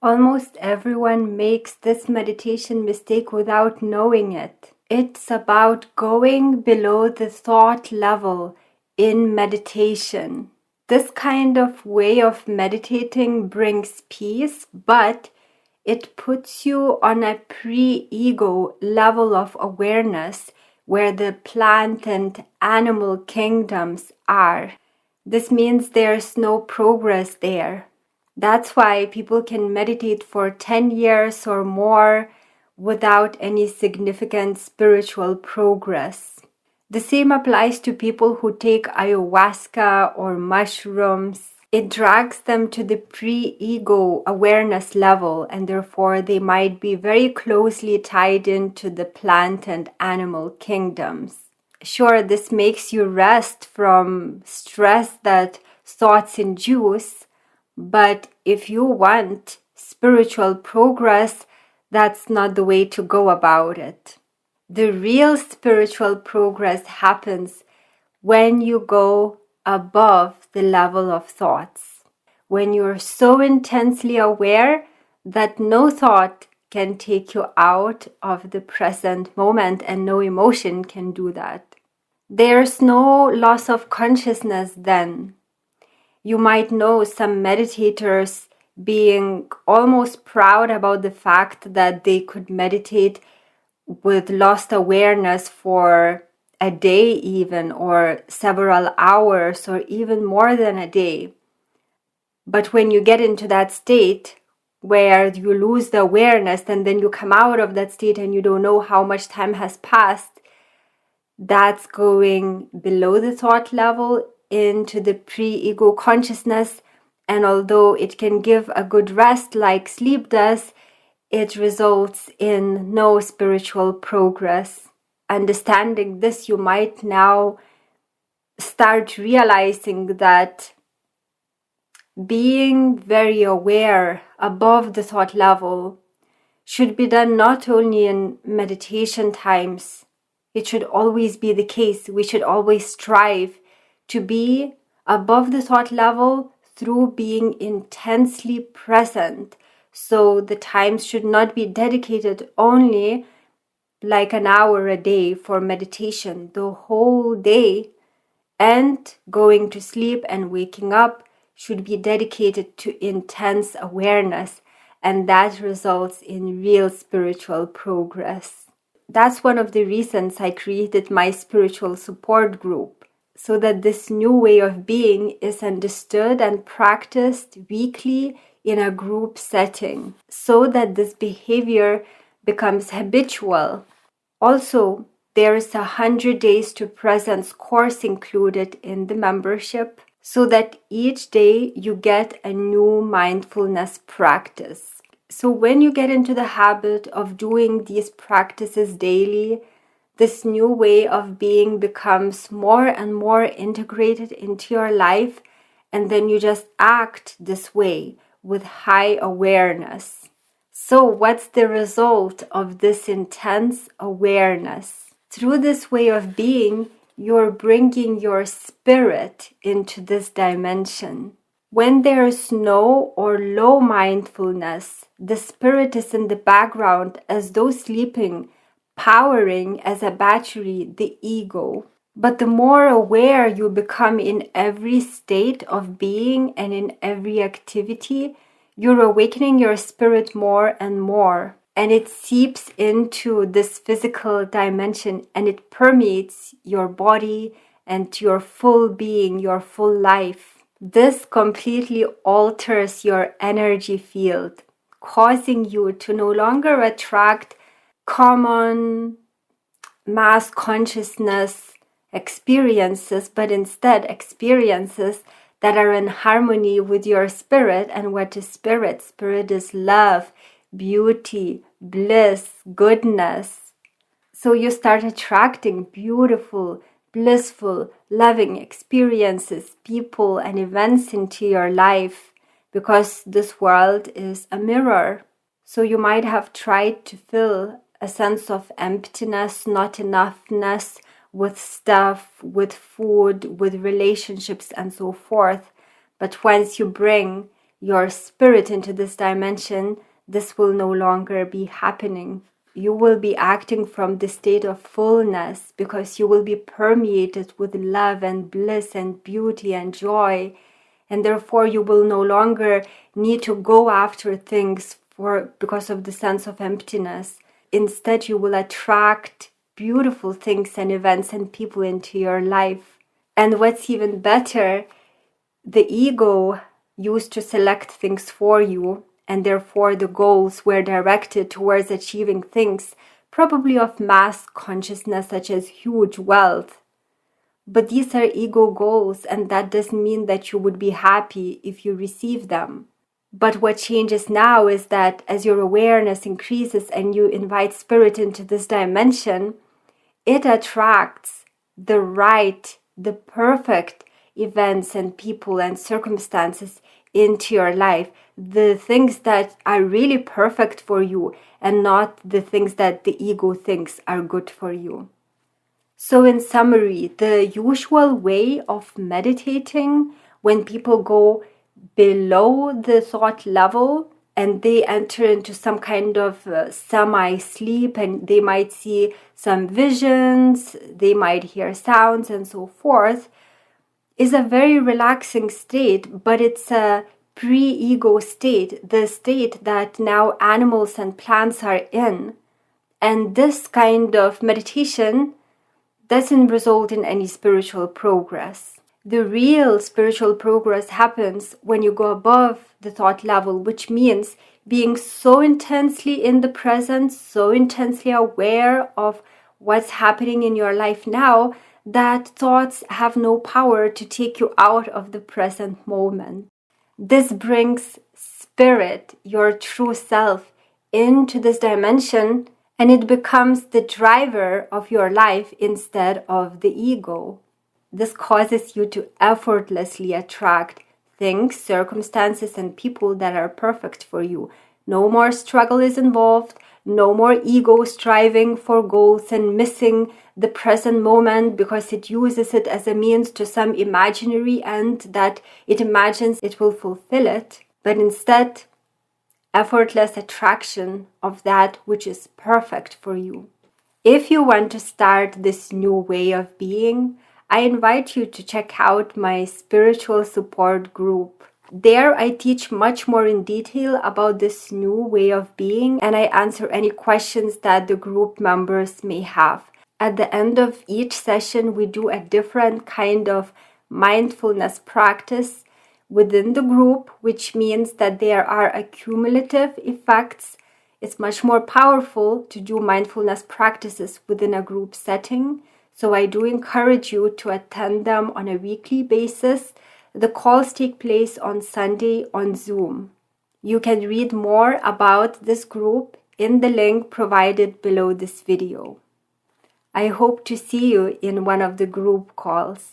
Almost everyone makes this meditation mistake without knowing it. It's about going below the thought level in meditation. This kind of way of meditating brings peace, but it puts you on a pre-ego level of awareness where the plant and animal kingdoms are. This means there's no progress there. That's why people can meditate for 10 years or more without any significant spiritual progress. The same applies to people who take ayahuasca or mushrooms. It drags them to the pre-ego awareness level, and therefore they might be very closely tied into the plant and animal kingdoms. Sure, this makes you rest from stress that thoughts induce, but if you want spiritual progress, that's not the way to go about it. The real spiritual progress happens when you go above the level of thoughts, when you're so intensely aware that no thought can take you out of the present moment and no emotion can do that. There's no loss of consciousness then. You might know some meditators being almost proud about the fact that they could meditate with lost awareness for a day even, or several hours, or even more than a day. But when you get into that state where you lose the awareness and then you come out of that state and you don't know how much time has passed, that's going below the thought level into the pre-ego consciousness. And although it can give a good rest like sleep does, it results in no spiritual progress. Understanding this, you might now start realizing that being very aware above the thought level should be done not only in meditation times. It should always be the case. We should always strive to be above the thought level through being intensely present. So the times should not be dedicated only like an hour a day for meditation. The whole day and going to sleep and waking up should be dedicated to intense awareness, and that results in real spiritual progress. That's one of the reasons I created my spiritual support group, so that this new way of being is understood and practiced weekly in a group setting, so that this behavior becomes habitual. Also, there is a 100 Days to Presence course included in the membership, so that each day you get a new mindfulness practice. So when you get into the habit of doing these practices daily, this new way of being becomes more and more integrated into your life, and then you just act this way with high awareness. So what's the result of this intense awareness? Through this way of being, you're bringing your spirit into this dimension. When there's no or low mindfulness, the spirit is in the background as though sleeping, powering as a battery the ego. But the more aware you become in every state of being and in every activity, you're awakening your spirit more and more. And it seeps into this physical dimension and it permeates your body and your full being, your full life. This completely alters your energy field, causing you to no longer attract common mass consciousness experiences, but instead experiences that are in harmony with your spirit. And what is spirit? Spirit is love, beauty, bliss, goodness. So you start attracting beautiful, blissful, loving experiences, people, and events into your life, because this world is a mirror. So you might have tried to fill a sense of emptiness, not enoughness, with stuff, with food, with relationships, and so forth. But once you bring your spirit into this dimension, this will no longer be happening. You will be acting from the state of fullness because you will be permeated with love and bliss and beauty and joy. And therefore you will no longer need to go after things because of the sense of emptiness. Instead, you will attract beautiful things and events and people into your life. And what's even better, the ego used to select things for you, and therefore the goals were directed towards achieving things, probably of mass consciousness, such as huge wealth. But these are ego goals, and that doesn't mean that you would be happy if you receive them. But what changes now is that as your awareness increases and you invite spirit into this dimension, it attracts the right, the perfect events and people and circumstances into your life, the things that are really perfect for you and not the things that the ego thinks are good for you. So in summary, the usual way of meditating when people go below the thought level and they enter into some kind of semi-sleep, and they might see some visions, they might hear sounds and so forth, is a very relaxing state, but it's a pre-ego state, the state that now animals and plants are in. And this kind of meditation doesn't result in any spiritual progress. The real spiritual progress happens when you go above the thought level, which means being so intensely in the present, so intensely aware of what's happening in your life now, that thoughts have no power to take you out of the present moment. This brings spirit, your true self, into this dimension, and it becomes the driver of your life instead of the ego. This causes you to effortlessly attract things, circumstances, and people that are perfect for you. No more struggle is involved, no more ego striving for goals and missing the present moment because it uses it as a means to some imaginary end that it imagines it will fulfill it, but instead, effortless attraction of that which is perfect for you. If you want to start this new way of being, I invite you to check out my spiritual support group. There I teach much more in detail about this new way of being, and I answer any questions that the group members may have. At the end of each session, we do a different kind of mindfulness practice within the group, which means that there are accumulative effects. It's much more powerful to do mindfulness practices within a group setting. So I do encourage you to attend them on a weekly basis. The calls take place on Sunday on Zoom. You can read more about this group in the link provided below this video. I hope to see you in one of the group calls.